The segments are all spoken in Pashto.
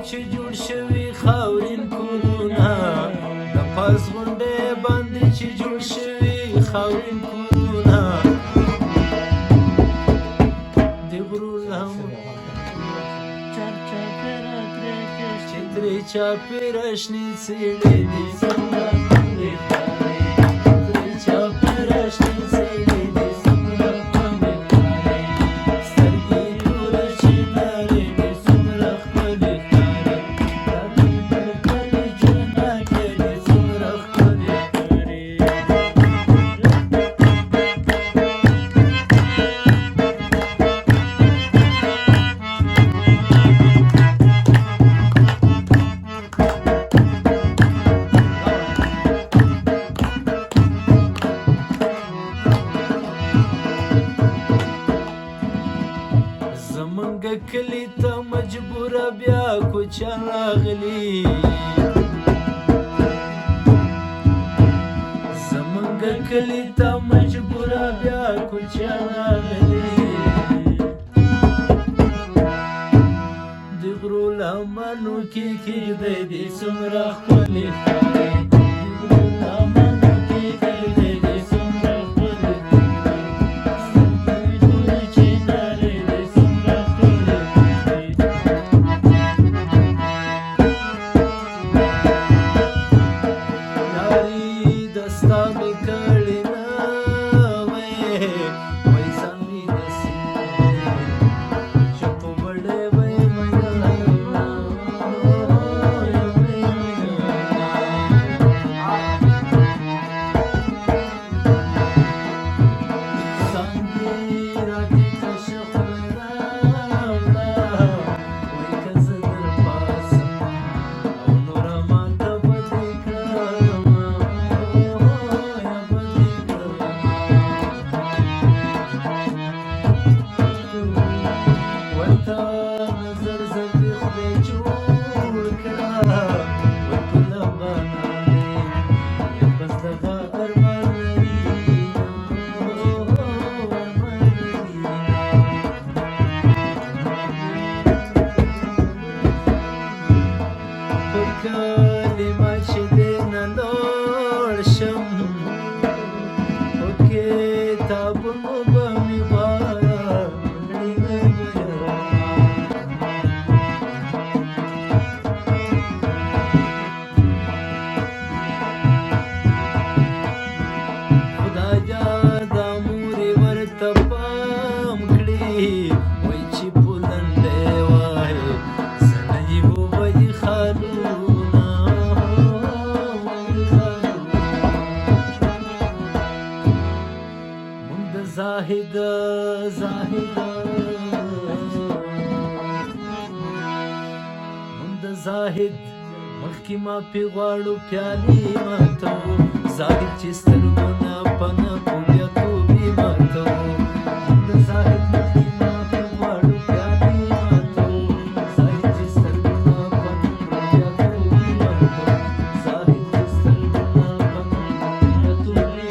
چې جوړ شوي خاورین کورونه د پاس غونډۍ باندې چې جوړ شوي خاورین کورونه د غرور لمنو چې ترې چاپېره شنې څېړۍ دي څومره ښکلې ښکاري ترې چاپېره شنې څېړۍ دي څومره ښکلې ښکاري سترګې توره چنارې دي څومره ښکلې ښکاري راته پر کلي جنکۍ دي څومره ښکلې ښکاري زمونږ کلي ته مجبوره بیا کوچیان راغلي زمونږ کلي ته مجبوره بیا کوچیان راغلي د غرو لمنو کې کېږدی دي څومره ښکلې ښکاري د غرو لمنو کې کېږدی دي څومره ښکلې زاهد مخکې ما پې غواړو پیالې ماتوو زاهد چې سترګو نه پنه پولیتوبې ماتوو د زاهد مخکې ما پې غواړو پیالې ماتوو زاهد چې سترګو نه پنه پولیتوبې ماتوو زاهد چې سترګو نه پنه پولیتوبې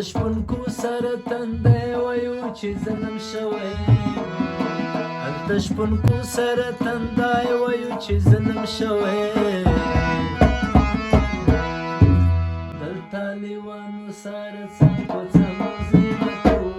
شپونکو سره تندی وایو چې ظلم شوی هلته شپونکو سره تندی وایو چې ظلم شوی دلته لیوانو سره څنګ په څنګ زینتو